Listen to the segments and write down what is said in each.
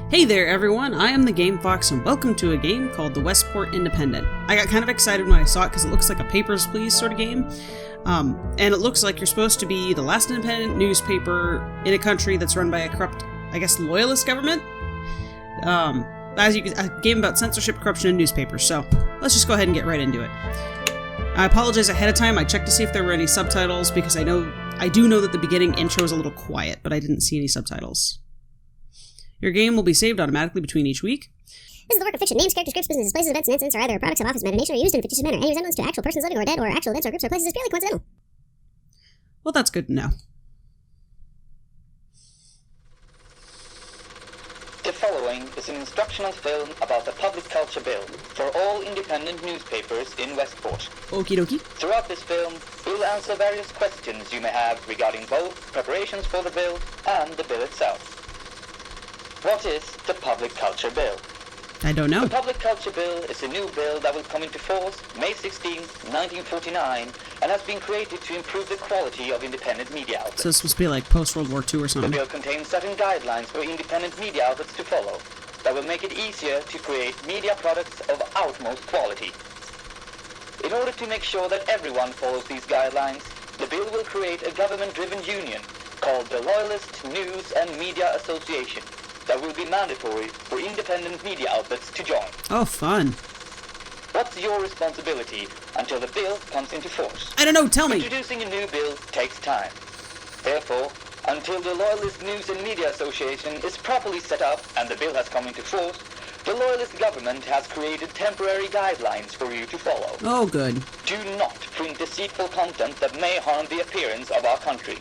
Hey there everyone, I am the Game Fox and welcome to a game called the Westport Independent. I got kind of excited when I saw it because it looks like a Papers, Please sort of game. And it looks like you're supposed to be the last independent newspaper in a country that's run by a corrupt, I guess, loyalist government. As you can, a game about censorship, corruption, and newspapers, so let's just go ahead and get right into it. I apologize ahead of time. I checked to see if there were any subtitles because I do know that the beginning intro is a little quiet, but I didn't see any subtitles. Your game will be saved automatically between each week. This is the work of fiction. Names, characters, scripts, businesses, places, events, and incidents are either products of office imagination or used in a fictitious manner. Any resemblance to actual persons living or dead, or actual events or groups or places is purely coincidental. Well, that's good to know. The following is an instructional film about the Public Culture Bill for all independent newspapers in Westport. Okie dokie. Throughout this film, we'll answer various questions you may have regarding both preparations for the bill and the bill itself. What is the Public Culture Bill? I don't know. The Public Culture Bill is a new bill that will come into force May 16, 1949, and has been created to improve the quality of independent media outlets. So this must be like post-World War II or The something. bill contains certain guidelines for independent media outlets to follow that will make it easier to create media products of utmost quality. In order to make sure that everyone follows these guidelines, the bill will create a government-driven union called the Loyalist News and Media Association that will be mandatory for independent media outlets to join. Oh, fun. What's your responsibility until the bill comes into force? I don't know, tell me. Introducing a new bill takes time. Therefore, until the Loyalist News and Media Association is properly set up and the bill has come into force, the Loyalist government has created temporary guidelines for you to follow. Oh, good. Do not print deceitful content that may harm the appearance of our country.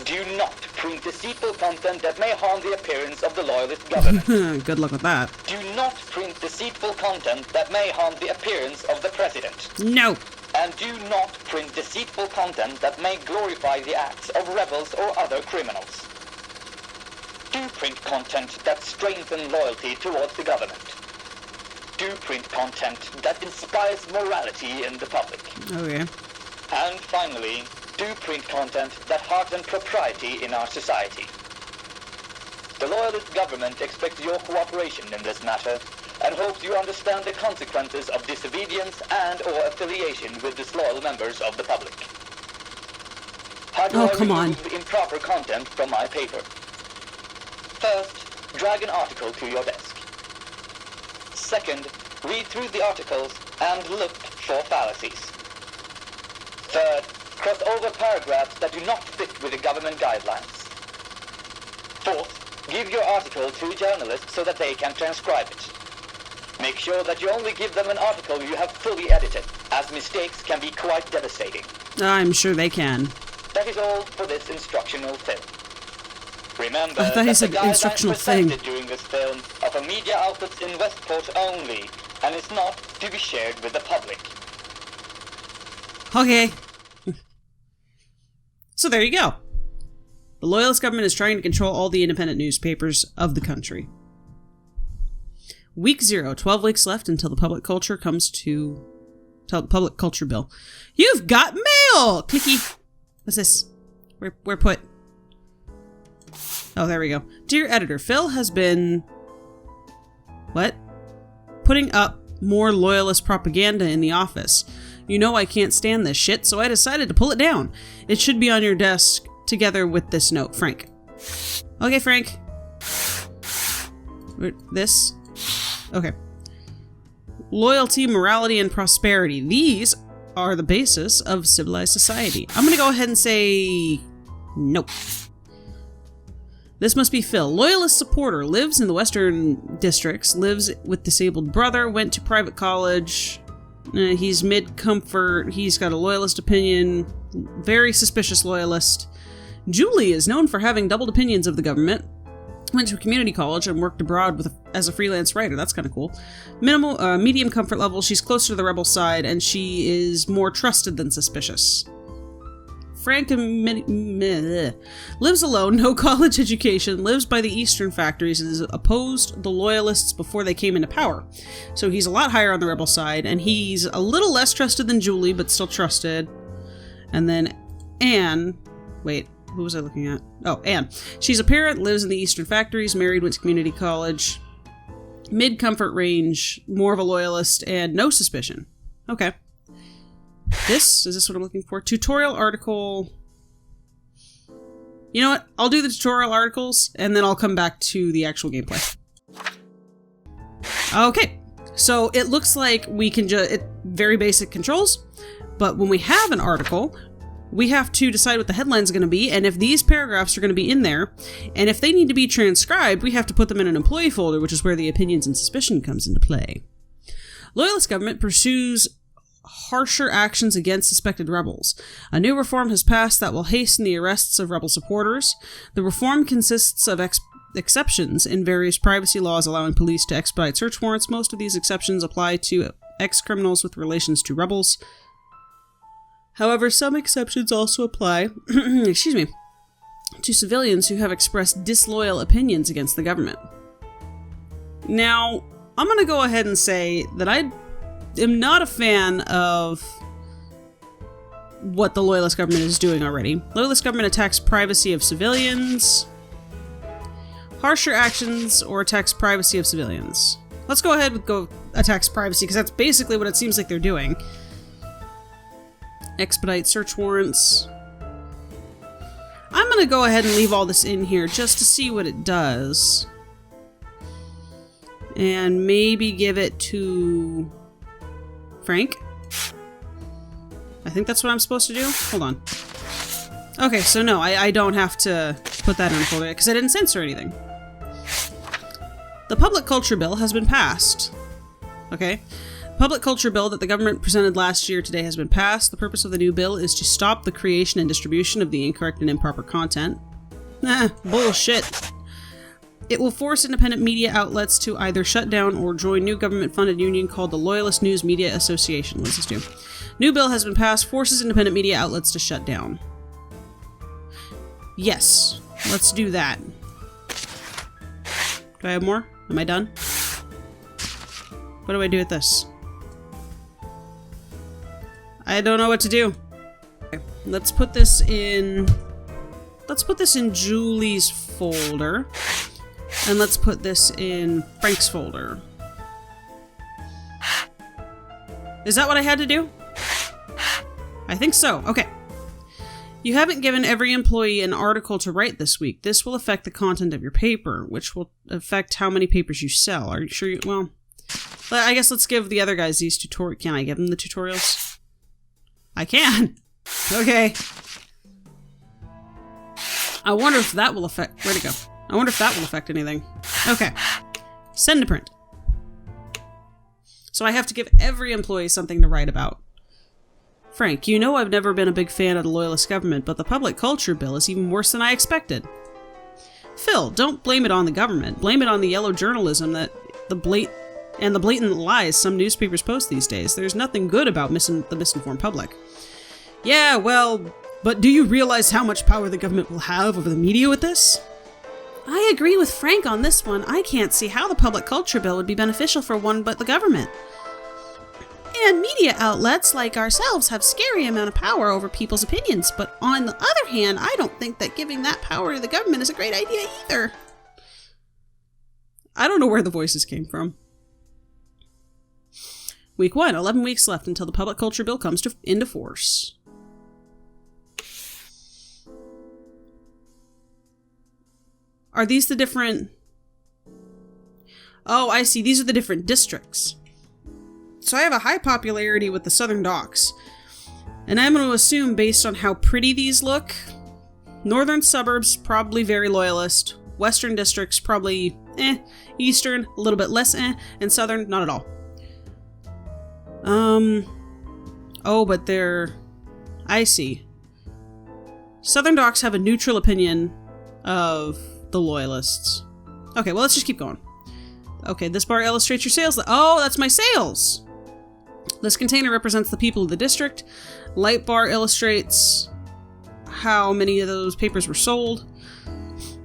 Do not print deceitful content that may harm the appearance of the Loyalist government. Good luck with that. Do not print deceitful content that may harm the appearance of the president. No. And do not print deceitful content that may glorify the acts of rebels or other criminals. Do print content that strengthens loyalty towards the government. Do print content that inspires morality in the public. Okay. And finally, do print content that heartens propriety in our society. The Loyalist government expects your cooperation in this matter and hopes you understand the consequences of disobedience and or affiliation with disloyal members of the public. How do I remove improper content from my paper? First, drag an article to your desk. Second, read through the articles and look for fallacies. Third, cross over paragraphs that do not fit with the government guidelines. Fourth, give your article to a journalist so that they can transcribe it. Make sure that you only give them an article you have fully edited, as mistakes can be quite devastating. I'm sure they can. That is all for this instructional film. Remember I thought he that said the guidelines instructional thing. presented during this film are for media outlets in Westport only, and is not to be shared with the public. Okay. So there you go. The Loyalist government is trying to control all the independent newspapers of the country. Week 0, 12 weeks left until the public culture comes to... Tell the public culture bill. You've got mail! Clicky. What's this? Where put? Oh, there we go. Dear editor, Phil has been... What? Putting up more Loyalist propaganda in the office. You know I can't stand this shit, so I decided to pull it down. It should be on your desk, together with this note. Frank. Okay, Frank. This? Okay. Loyalty, morality, and prosperity. These are the basis of civilized society. I'm gonna go ahead and say... Nope. This must be Phil. Loyalist supporter. Lives in the western districts. Lives with disabled brother. Went to private college. He's mid-comfort. He's got a loyalist opinion. Very suspicious loyalist. Julie is known for having doubled opinions of the government. Went to community college and worked abroad as a freelance writer. That's kind of cool. Medium comfort level. She's closer to the rebel side, and she is more trusted than suspicious. Frank lives alone, no college education, lives by the eastern factories, and has opposed the loyalists before they came into power. So he's a lot higher on the rebel side, and he's a little less trusted than Julie, but still trusted. And then Anne, wait, Who was I looking at? Oh, Anne. She's a parent, lives in the Eastern Factories, married, went to community college, mid-comfort range, more of a loyalist, and no suspicion. Okay. Is this what I'm looking for? Tutorial article. You know what? I'll do the tutorial articles, and then I'll come back to the actual gameplay. Okay. So it looks like we can just... very basic controls, but when we have an article, we have to decide what the headline's going to be, and if these paragraphs are going to be in there, and if they need to be transcribed, we have to put them in an employee folder, which is where the opinions and suspicion comes into play. Loyalist government pursues harsher actions against suspected rebels. A new reform has passed that will hasten the arrests of rebel supporters. The reform consists of exceptions in various privacy laws allowing police to expedite search warrants. Most of these exceptions apply to ex-criminals with relations to rebels. However, some exceptions also apply, excuse me, to civilians who have expressed disloyal opinions against the government. Now, I'm going to go ahead and say that I am not a fan of what the Loyalist government is doing already. Loyalist government attacks privacy of civilians, harsher actions, or attacks privacy of civilians. Let's go ahead with attacks privacy, because that's basically what it seems like they're doing. Expedite search warrants. I'm going to go ahead and leave all this in here just to see what it does. And maybe give it to Frank. I think that's what I'm supposed to do. Hold on. Okay, so no, I don't have to put that in a folder because I didn't censor anything. The Public Culture Bill has been passed. Okay. Public Culture Bill that the government presented last year today has been passed. The purpose of the new bill is to stop the creation and distribution of the incorrect and improper content. Bullshit. It will force independent media outlets to either shut down or join new government-funded union called the Loyalist News Media Association. What does this do? New bill has been passed, forces independent media outlets to shut down. Yes, let's do that. Do I have more? Am I done? What do I do with this? I don't know what to do. Okay, let's put this in Julie's folder. And let's put this in Frank's folder. Is that what I had to do? I think so. Okay. You haven't given every employee an article to write this week. This will affect the content of your paper, which will affect how many papers you sell. Are you sure you... Well, I guess let's give the other guys these tutorials. Can I give them the tutorials? I can! Okay. I wonder if that will affect... Where'd it go? I wonder if that will affect anything. Okay. Send to print. So I have to give every employee something to write about. Frank, you know I've never been a big fan of the Loyalist government, but the Public Culture Bill is even worse than I expected. Phil, don't blame it on the government. Blame it on the yellow journalism that the blatant lies some newspapers post these days. There's nothing good about the misinformed public. Yeah, well, but do you realize how much power the government will have over the media with this? I agree with Frank on this one. I can't see how the Public Culture Bill would be beneficial for one but the government. And media outlets like ourselves have scary amount of power over people's opinions, but on the other hand, I don't think that giving that power to the government is a great idea either. I don't know where the voices came from. Week 1, 11 weeks left until the Public Culture Bill comes into force. Are these the different... Oh, I see. These are the different districts. So I have a high popularity with the Southern Docks. And I'm going to assume, based on how pretty these look, Northern Suburbs, probably very loyalist. Western Districts, probably Eastern, a little bit less and Southern, not at all. Oh, but they're... I see. Southern Docks have a neutral opinion of the Loyalists. Okay, well, let's just keep going. Okay, this bar illustrates your sales. Oh, that's my sales! This container represents the people of the district. Light bar illustrates how many of those papers were sold.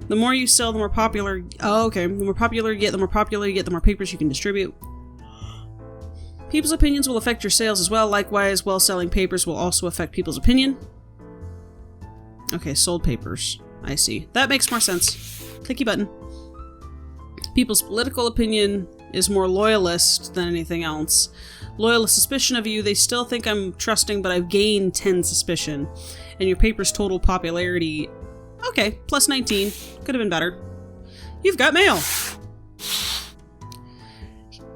The more you sell, the more popular... Oh, okay. The more popular you get, the more popular you get, the more papers you can distribute. People's opinions will affect your sales as well. Likewise, well-selling papers will also affect people's opinion. Okay, sold papers. I see. That makes more sense. Clicky button. People's political opinion is more loyalist than anything else. Loyalist suspicion of you, they still think I'm trusting, but I've gained 10 suspicion. And your paper's total popularity... Okay, plus 19. Could have been better. You've got mail!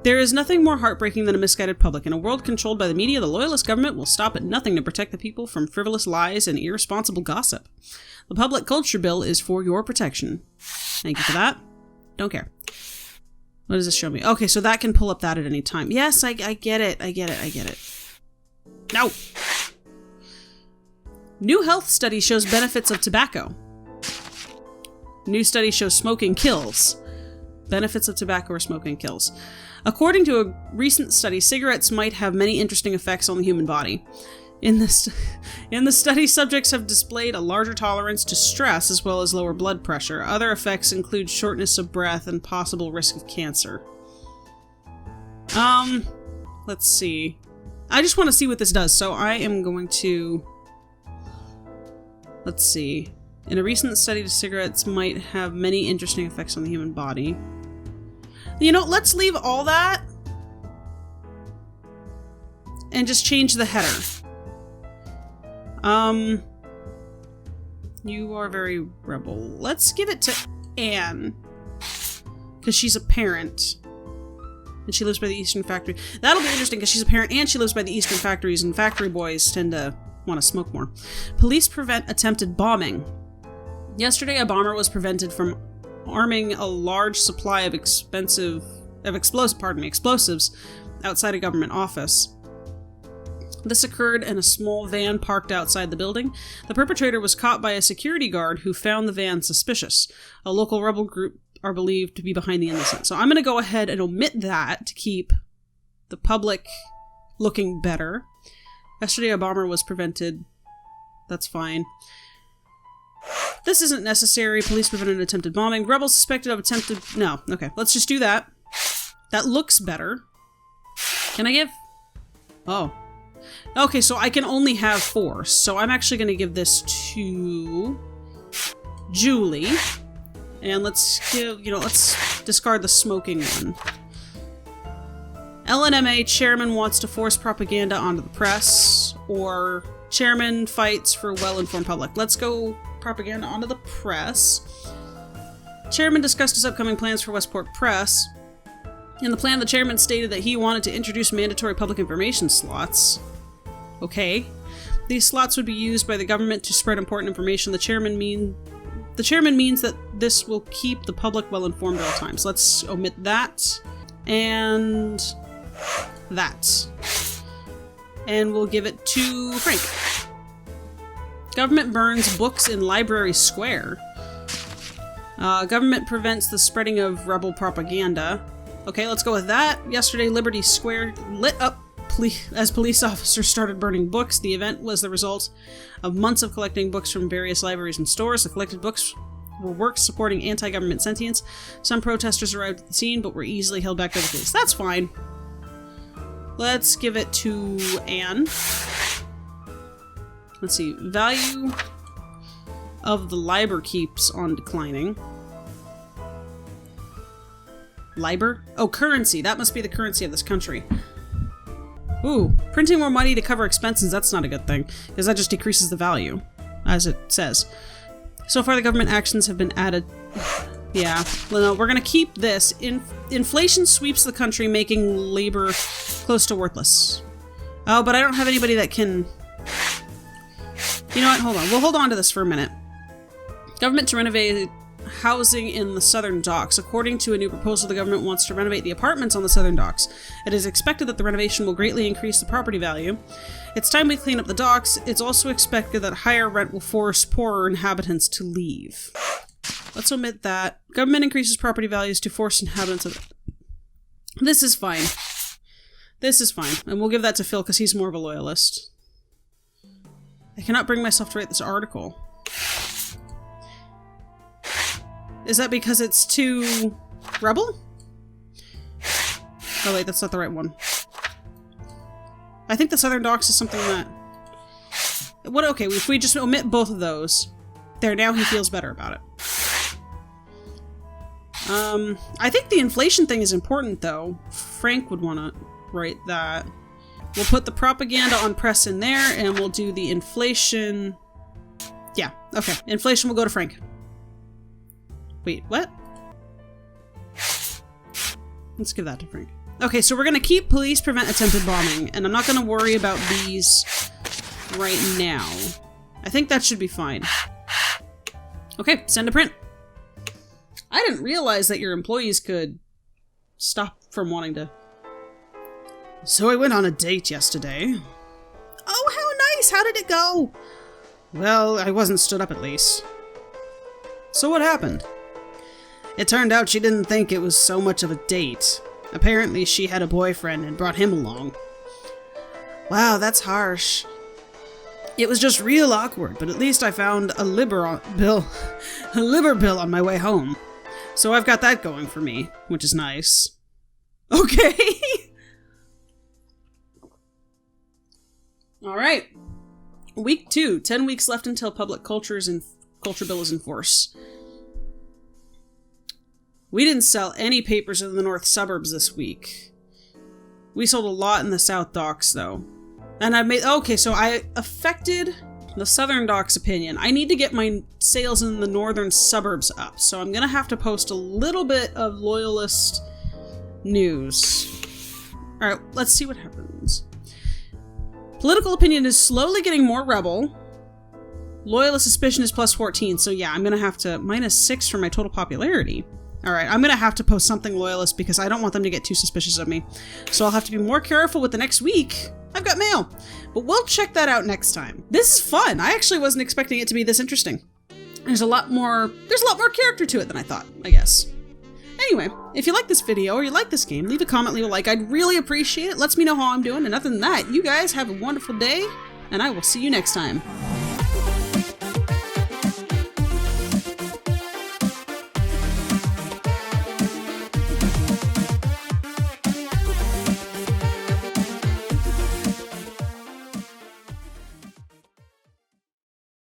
There is nothing more heartbreaking than a misguided public. In a world controlled by the media, the loyalist government will stop at nothing to protect the people from frivolous lies and irresponsible gossip. The public culture bill is for your protection. Thank you for that. Don't care. What does this show me? Okay, so that can pull up that at any time. Yes, I get it. I get it. No! New health study shows benefits of tobacco. New study shows smoking kills. Benefits of tobacco or smoking kills. According to a recent study, cigarettes might have many interesting effects on the human body. In the study, subjects have displayed a larger tolerance to stress as well as lower blood pressure. Other effects include shortness of breath and possible risk of cancer. Let's see. I just want to see what this does, so I am going to... Let's see. In a recent study, cigarettes might have many interesting effects on the human body. You know, let's leave all that and just change the header. You are very rebel. Let's give it to Anne, because she's a parent. And she lives by the Eastern Factory. That'll be interesting, because she's a parent and she lives by the Eastern Factories, and factory boys tend to want to smoke more. Police prevent attempted bombing. Yesterday, a bomber was prevented from arming a large supply of explosives outside a government office. This occurred in a small van parked outside the building. The perpetrator was caught by a security guard who found the van suspicious. A local rebel group are believed to be behind the incident. So I'm going to go ahead and omit that to keep the public looking better. Yesterday, a bomber was prevented. That's fine. This isn't necessary. Police prevented attempted bombing. Rebels suspected of attempted... No. Okay, let's just do that. That looks better. Can I give... Oh. Okay, so I can only have 4. So I'm actually going to give this to Julie. And let's give... let's discard the smoking one. LNMA chairman wants to force propaganda onto the press. Or chairman fights for well-informed public. Let's go... propaganda onto the press. Chairman discussed his upcoming plans for Westport Press. In the plan, the chairman stated that he wanted to introduce mandatory public information slots. Okay. These slots would be used by the government to spread important information. The chairman means that this will keep the public well informed at all times. Let's omit that. And that. And we'll give it to Frank. Government burns books in Library Square. Government prevents the spreading of rebel propaganda. Okay, let's go with that. Yesterday, Liberty Square lit up as police officers started burning books. The event was the result of months of collecting books from various libraries and stores. The collected books were works supporting anti-government sentience. Some protesters arrived at the scene, but were easily held back by the police. That's fine. Let's give it to Anne. Let's see. Value of the Liber keeps on declining. Liber? Oh, currency. That must be the currency of this country. Ooh, printing more money to cover expenses, that's not a good thing, because that just decreases the value, as it says. So far, the government actions have been added. Yeah, well, no, we're gonna keep this. Inflation sweeps the country, making labor close to worthless. Oh, but I don't have anybody that can... You know what? Hold on. We'll hold on to this for a minute. Government to renovate housing in the southern docks. According to a new proposal, the government wants to renovate the apartments on the southern docks. It is expected that the renovation will greatly increase the property value. It's time we clean up the docks. It's also expected that higher rent will force poorer inhabitants to leave. Let's omit that. Government increases property values to force inhabitants of... This is fine. This is fine. And we'll give that to Phil because he's more of a loyalist. I cannot bring myself to write this article. Is that because it's too... rebel? Oh wait, that's not the right one. I think the Southern Docks is something that... What? Okay, if we just omit both of those. There, now he feels better about it. I think the inflation thing is important, though. Frank would want to write that. We'll put the propaganda on press in there, and we'll do the inflation... Yeah, okay. Inflation will go to Frank. Wait, what? Let's give that to Frank. Okay, so we're gonna keep police prevent attempted bombing, and I'm not gonna worry about these right now. I think that should be fine. Okay, send to print. I didn't realize that your employees could stop from wanting to... So I went on a date yesterday. Oh, how nice! How did it go? Well, I wasn't stood up at least. So what happened? It turned out she didn't think it was so much of a date. Apparently she had a boyfriend and brought him along. Wow, that's harsh. It was just real awkward, but at least I found a liver bill on my way home. So I've got that going for me, which is nice. Okay. All right. Week 2, 10 weeks left until public culture bill is in force. We didn't sell any papers in the north suburbs this week. We sold a lot in the south docks, though. And I affected the southern docks' opinion. I need to get my sales in the northern suburbs up, so I'm gonna have to post a little bit of loyalist news. Alright, let's see what happens. Political opinion is slowly getting more rebel. Loyalist suspicion is plus 14, so yeah, I'm gonna have to minus 6 for my total popularity. Alright, I'm gonna have to post something loyalist because I don't want them to get too suspicious of me. So I'll have to be more careful with the next week. I've got mail. But we'll check that out next time. This is fun. I actually wasn't expecting it to be this interesting. There's a lot more character to it than I thought, I guess. Anyway, if you like this video or you like this game, leave a comment, leave a like. I'd really appreciate it. Lets me know how I'm doing. And other than that, you guys have a wonderful day, and I will see you next time.